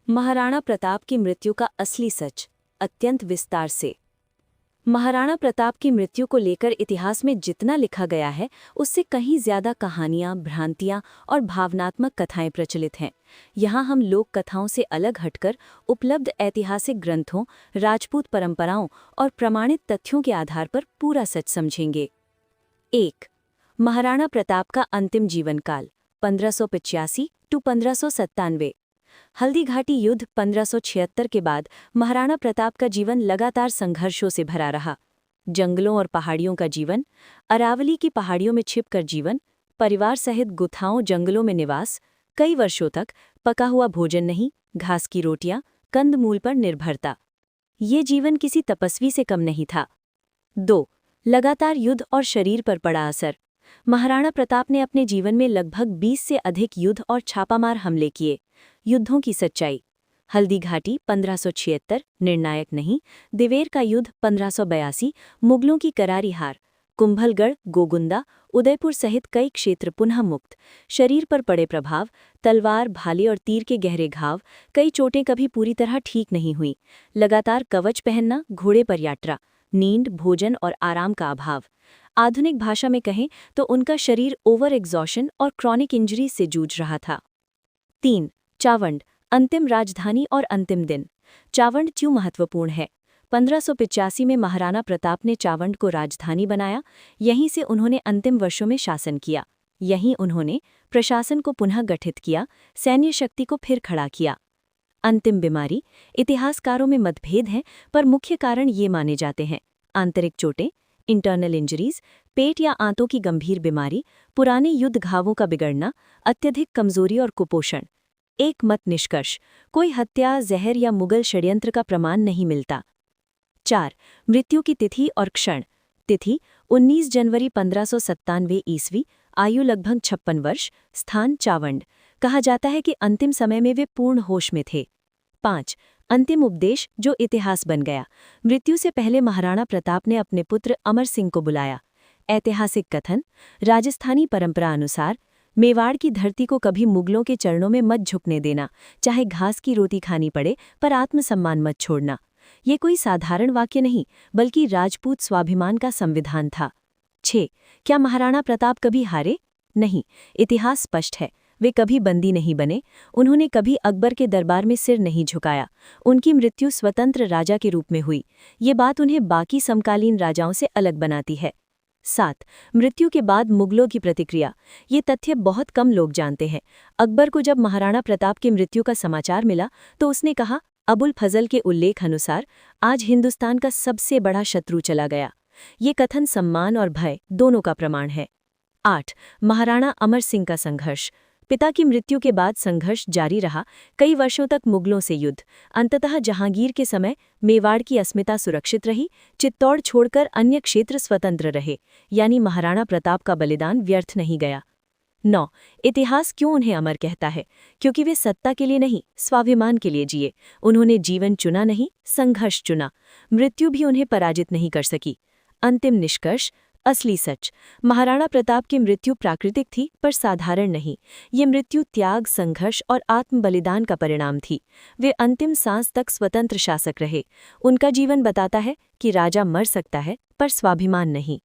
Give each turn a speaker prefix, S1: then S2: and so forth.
S1: महाराणा प्रताप की मृत्यु का असली सच अत्यंत विस्तार से। महाराणा प्रताप की मृत्यु को लेकर इतिहास में जितना लिखा गया है उससे कहीं ज्यादा कहानियां, भ्रांतियां और भावनात्मक कथाएं प्रचलित हैं। यहाँ हम लोक कथाओं से अलग हटकर उपलब्ध ऐतिहासिक ग्रंथों, राजपूत परंपराओं और प्रमाणित तथ्यों के आधार पर पूरा सच समझेंगे। 1. महाराणा प्रताप का अंतिम जीवनकाल 1585 टू 1597। हल्दी घाटी युद्ध 1576 के बाद महाराणा प्रताप का जीवन लगातार संघर्षों से भरा रहा। जंगलों और पहाड़ियों का जीवन, अरावली की पहाड़ियों में छिपकर जीवन, परिवार सहित गुथाओं जंगलों में निवास, कई वर्षों तक पका हुआ भोजन नहीं, घास की रोटियां, कंदमूल पर निर्भरता। ये जीवन किसी तपस्वी से कम नहीं था। 2. लगातार युद्ध और शरीर पर पड़ा असर। महाराणा प्रताप ने अपने जीवन में लगभग 20 से अधिक युद्ध और छापामार हमले किए। युद्धों की सच्चाई। हल्दी घाटी 1576 निर्णायक नहीं, दिवेर का युद्ध 1582 मुगलों की करारी हार, कुंभलगढ़, गोगुंदा, उदयपुर सहित कई क्षेत्र पुनः मुक्त। शरीर पर पड़े प्रभाव, तलवार, भाले और तीर के गहरे घाव, कई चोटें कभी पूरी तरह ठीक नहीं हुई। लगातार कवच पहनना, घोड़े पर यात्रा, नींद, भोजन और आराम का अभाव। आधुनिक भाषा में कहें तो उनका शरीर ओवर एग्जॉशन और क्रॉनिक इंजरी से जूझ रहा था। 3. चावंड, अंतिम राजधानी और अंतिम दिन। चावंड क्यों महत्वपूर्ण है? 1585 में महाराणा प्रताप ने चावंड को राजधानी बनाया। यहीं से उन्होंने अंतिम वर्षों में शासन किया। यहीं उन्होंने प्रशासन को पुनः गठित किया, सैन्य शक्ति को फिर खड़ा किया। अंतिम बीमारी। इतिहासकारों में मतभेद हैं, पर मुख्य कारण ये माने जाते हैं: आंतरिक चोटें, इंटरनल इंजरीज, पेट या आंतों की गंभीर बीमारी, पुराने युद्ध घावों का बिगड़ना, अत्यधिक कमजोरी और कुपोषण। एक मत निष्कर्ष: कोई हत्या, जहर या मुगल षड्यंत्र का प्रमाण नहीं मिलता। 4. मृत्यु की तिथि और क्षण। तिथि 19 जनवरी 1597 ईस्वी, आयु लगभग 56 वर्ष, स्थान चावंड। कहा जाता है कि अंतिम समय में वे पूर्ण होश में थे। 5. अंतिम उपदेश जो इतिहास बन गया। मृत्यु से पहले महाराणा प्रताप ने अपने पुत्र अमर सिंह को बुलाया। ऐतिहासिक कथन। राजस्थानी परंपरा अनुसार, मेवाड़ की धरती को कभी मुगलों के चरणों में मत झुकने देना, चाहे घास की रोटी खानी पड़े, पर आत्मसम्मान मत छोड़ना। ये कोई साधारण वाक्य नहीं, बल्कि राजपूत स्वाभिमान का संविधान था। 6. क्या महाराणा प्रताप कभी हारे? नहीं, इतिहास स्पष्ट है। वे कभी बंदी नहीं बने, उन्होंने कभी अकबर के दरबार में सिर नहीं झुकाया। उनकी मृत्यु स्वतंत्र राजा के रूप में हुई। ये बात उन्हें बाकी समकालीन राजाओं से अलग बनाती है। 7. मृत्यु के बाद मुगलों की प्रतिक्रिया। ये तथ्य बहुत कम लोग जानते हैं। अकबर को जब महाराणा प्रताप की मृत्यु का समाचार मिला तो उसने कहा, अबुल फजल के उल्लेख अनुसार, आज हिंदुस्तान का सबसे बड़ा शत्रु चला गया। ये कथन सम्मान और भय दोनों का प्रमाण है। 8. महाराणा अमर सिंह का संघर्ष। पिता की मृत्यु के बाद संघर्ष जारी रहा। कई वर्षों तक मुगलों से युद्ध। अंततः जहांगीर के समय मेवाड़ की अस्मिता सुरक्षित रही, चित्तौड़ छोड़कर अन्य क्षेत्र स्वतंत्र रहे। यानी महाराणा प्रताप का बलिदान व्यर्थ नहीं गया। 9. इतिहास क्यों उन्हें अमर कहता है? क्योंकि वे सत्ता के लिए नहीं, स्वाभिमान के लिए जिए। उन्होंने जीवन चुना नहीं, संघर्ष चुना। मृत्यु भी उन्हें पराजित नहीं कर सकी। अंतिम निष्कर्ष, असली सच। महाराणा प्रताप की मृत्यु प्राकृतिक थी, पर साधारण नहीं। ये मृत्यु त्याग, संघर्ष और आत्म बलिदान का परिणाम थी। वे अंतिम सांस तक स्वतंत्र शासक रहे। उनका जीवन बताता है कि राजा मर सकता है, पर स्वाभिमान नहीं।